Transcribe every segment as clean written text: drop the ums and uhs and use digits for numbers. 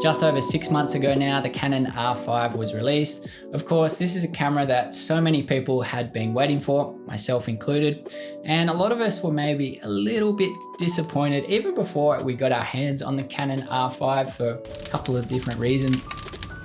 Just over 6 months ago now, the Canon R5 was released. Of course, this is a camera that so many people had been waiting for, myself included, and a lot of us were maybe a little bit disappointed even before we got our hands on the Canon R5 for a couple of different reasons.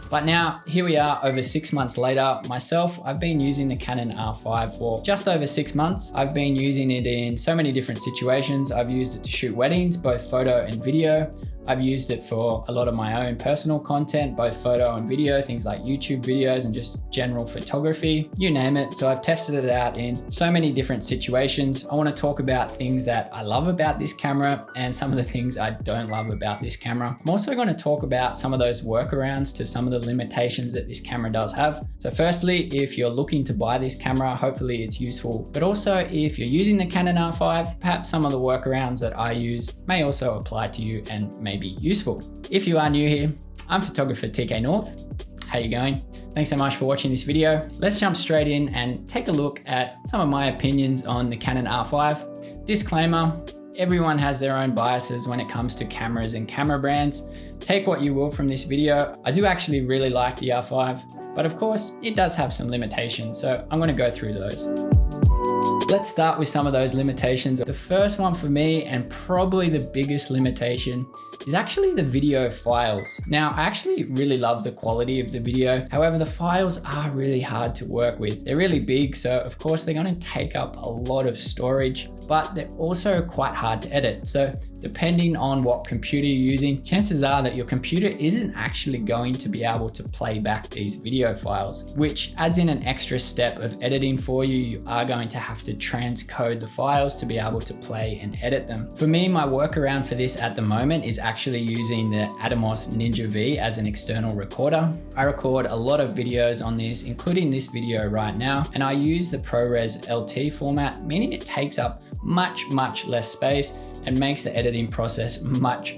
But now, here we are over 6 months later. Myself, I've been using the Canon R5 for just over 6 months. I've been using it in so many different situations. I've used it to shoot weddings, both photo and video. I've used it for a lot of my own personal content, both photo and video, things like YouTube videos and just general photography, you name it. So I've tested it out in so many different situations. I want to talk about things that I love about this camera and some of the things I don't love about this camera. I'm also going to talk about some of those workarounds to some of the limitations that this camera does have. So firstly, if you're looking to buy this camera, hopefully it's useful. But also if you're using the Canon R5, perhaps some of the workarounds that I use may also apply to you and may be useful. If you are new here, I'm photographer TKNORTH. How you going? Thanks so much for watching this video. Let's jump straight in and take a look at some of my opinions on the Canon R5. Disclaimer, everyone has their own biases when it comes to cameras and camera brands. Take what you will from this video. I do actually really like the R5, but of course it does have some limitations, so I'm going to go through those. Let's start with some of those limitations. The first one for me, and probably the biggest limitation, is actually the video files. Now, I actually really love the quality of the video. However, the files are really hard to work with. They're really big, so of course they're going to take up a lot of storage, but they're also quite hard to edit. So depending on what computer you're using, chances are that your computer isn't actually going to be able to play back these video files, which adds in an extra step of editing for you. You are going to have to transcode the files to be able to play and edit them. For me, my workaround for this at the moment is actually using the Atomos Ninja V as an external recorder. I record a lot of videos on this, including this video right now, and I use the ProRes LT format, meaning it takes up much less space and makes the editing process much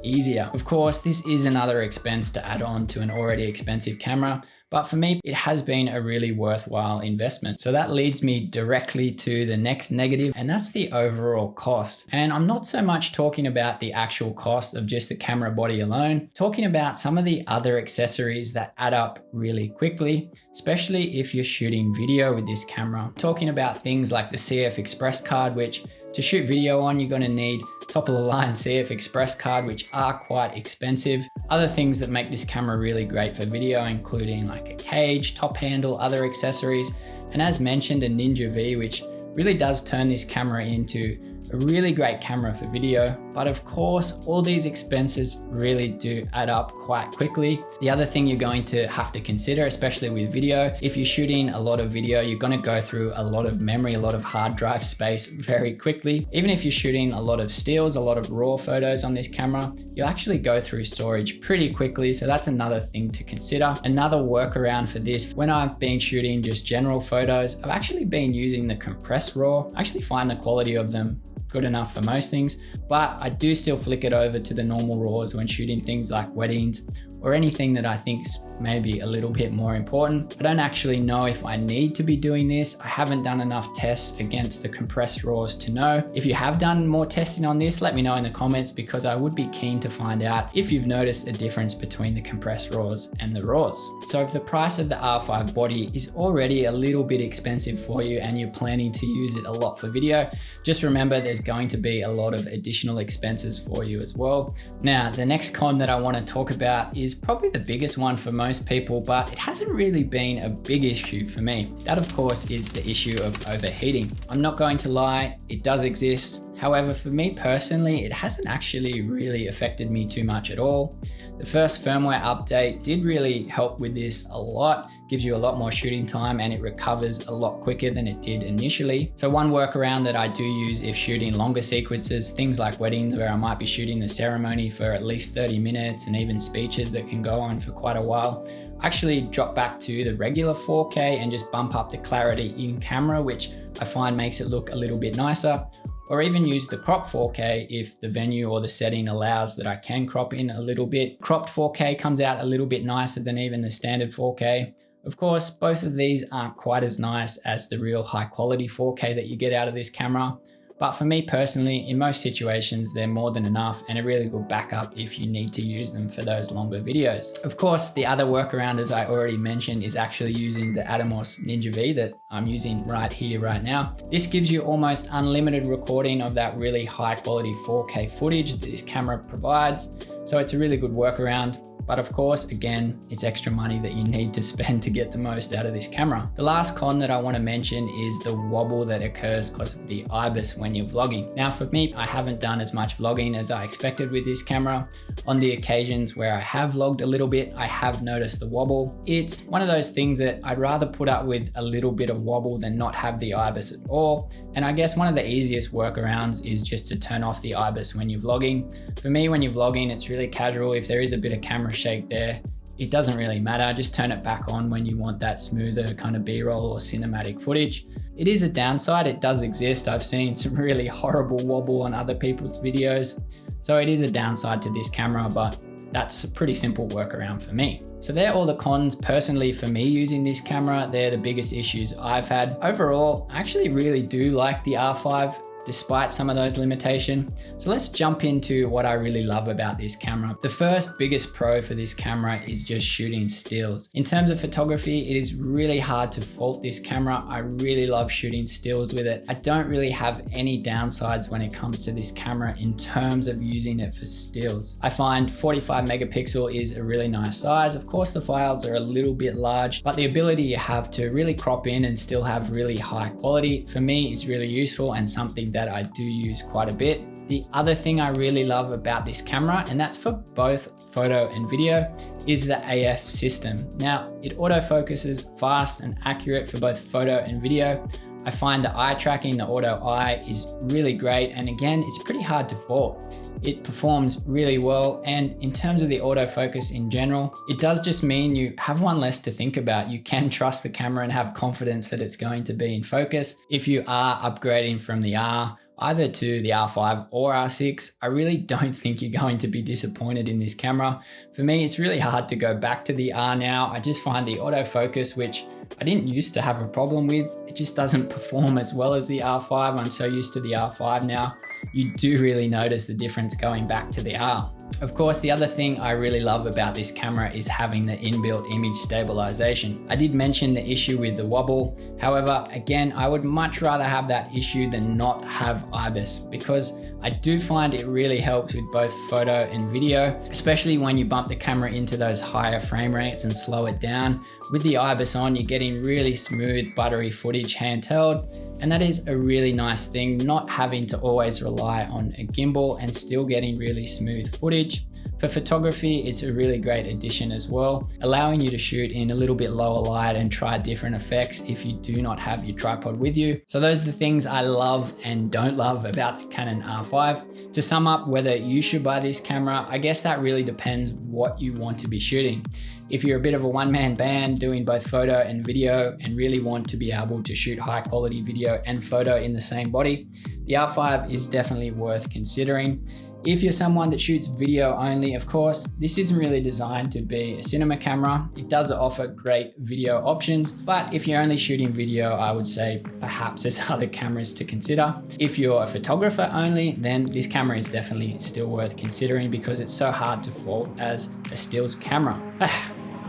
easier. Of course, this is another expense to add on to an already expensive camera, but for me, it has been a really worthwhile investment. So that leads me directly to the next negative, and that's the overall cost. And I'm not so much talking about the actual cost of just the camera body alone, talking about some of the other accessories that add up really quickly, especially if you're shooting video with this camera. Talking about things like the CF Express card, which to shoot video on, you're going to need top of the line CF Express card, which are quite expensive. Other things that make this camera really great for video, including like a cage, top handle, other accessories, and as mentioned, a Ninja V, which really does turn this camera into a really great camera for video. But of course, all these expenses really do add up quite quickly. The other thing you're going to have to consider, especially with video, if you're shooting a lot of video, you're going to go through a lot of memory, a lot of hard drive space very quickly. Even if you're shooting a lot of stills, a lot of raw photos on this camera, you'll actually go through storage pretty quickly. So that's another thing to consider. Another workaround for this, when I've been shooting just general photos, I've actually been using the compressed RAW. I actually find the quality of them good enough for most things, but I do still flick it over to the normal RAWs when shooting things like weddings or anything that I think's maybe a little bit more important. I don't actually know if I need to be doing this. I haven't done enough tests against the compressed RAWs to know. If you have done more testing on this, let me know in the comments, because I would be keen to find out if you've noticed a difference between the compressed RAWs and the RAWs. So if the price of the R5 body is already a little bit expensive for you and you're planning to use it a lot for video, just remember there's going to be a lot of additional expenses for you as well. Now, the next con that I want to talk about is probably the biggest one for most people, but it hasn't really been a big issue for me. That, of course, is the issue of overheating. I'm not going to lie, it does exist. However, for me personally, it hasn't actually really affected me too much at all. The first firmware update did really help with this a lot, gives you a lot more shooting time, and it recovers a lot quicker than it did initially. So one workaround that I do use if shooting longer sequences, things like weddings where I might be shooting the ceremony for at least 30 minutes and even speeches that can go on for quite a while, actually drop back to the regular 4K and just bump up the clarity in camera, which I find makes it look a little bit nicer. Or even use the crop 4K if the venue or the setting allows that I can crop in a little bit. Cropped 4K comes out a little bit nicer than even the standard 4K. Of course, both of these aren't quite as nice as the real high quality 4K that you get out of this camera, But for me personally, in most situations, they're more than enough and a really good backup if you need to use them for those longer videos. Of course, the other workaround, as I already mentioned, is actually using the Atomos Ninja V that I'm using right here, right now. This gives you almost unlimited recording of that really high quality 4K footage that this camera provides. So it's a really good workaround. But of course, again, it's extra money that you need to spend to get the most out of this camera. The last con that I want to mention is the wobble that occurs because of the IBIS when you're vlogging. Now for me, I haven't done as much vlogging as I expected with this camera. On the occasions where I have vlogged a little bit, I have noticed the wobble. It's one of those things that I'd rather put up with a little bit of wobble than not have the IBIS at all. And I guess one of the easiest workarounds is just to turn off the IBIS when you're vlogging. For me, when you're vlogging, it's really casual. If there is a bit of camera shake there, it doesn't really matter. Just turn it back on when you want that smoother kind of B-roll or cinematic footage. It is a downside, it does exist. I've seen some really horrible wobble on other people's videos. So it is a downside to this camera, but that's a pretty simple workaround for me. So they're all the cons personally for me using this camera. They're the biggest issues I've had. Overall, I actually really do like the R5 despite some of those limitations. So let's jump into what I really love about this camera. The first biggest pro for this camera is just shooting stills. In terms of photography, it is really hard to fault this camera. I really love shooting stills with it. I don't really have any downsides when it comes to this camera in terms of using it for stills. I find 45 megapixel is a really nice size. Of course, the files are a little bit large, but the ability you have to really crop in and still have really high quality for me is really useful and something that I do use quite a bit. The other thing I really love about this camera, and that's for both photo and video, is the AF system. Now, it autofocuses fast and accurate for both photo and video. I find the eye tracking, the auto eye, is really great. And again, it's pretty hard to fault. It performs really well. And in terms of the autofocus in general, it does just mean you have one less to think about. You can trust the camera and have confidence that it's going to be in focus. If you are upgrading from the R either to the R5 or R6, I really don't think you're going to be disappointed in this camera. For me, it's really hard to go back to the R now. I just find the autofocus, which I didn't used to have a problem with, it just doesn't perform as well as the R5. I'm so used to the R5 now. You do really notice the difference going back to the R. Of course, the other thing I really love about this camera is having the inbuilt image stabilization. I did mention the issue with the wobble. However, again, I would much rather have that issue than not have IBIS, because I do find it really helps with both photo and video, especially when you bump the camera into those higher frame rates and slow it down. With the IBIS on, you're getting really smooth, buttery footage handheld. And that is a really nice thing, not having to always rely on a gimbal and still getting really smooth footage. For photography, it's a really great addition as well, allowing you to shoot in a little bit lower light and try different effects if you do not have your tripod with you. So those are the things I love and don't love about the Canon R5. To sum up whether you should buy this camera, I guess that really depends what you want to be shooting. If you're a bit of a one-man band doing both photo and video and really want to be able to shoot high quality video and photo in the same body, the R5 is definitely worth considering. If you're someone that shoots video only, of course, this isn't really designed to be a cinema camera. It does offer great video options, but if you're only shooting video, I would say perhaps there's other cameras to consider. If you're a photographer only, then this camera is definitely still worth considering because it's so hard to fault as a stills camera.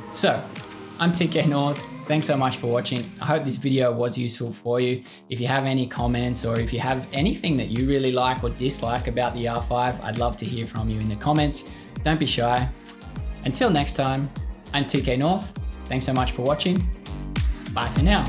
So, I'm TKNORTH. Thanks so much for watching. I hope this video was useful for you. If you have any comments or if you have anything that you really like or dislike about the R5, I'd love to hear from you in the comments. Don't be shy. Until next time, I'm TKNORTH. Thanks so much for watching. Bye for now.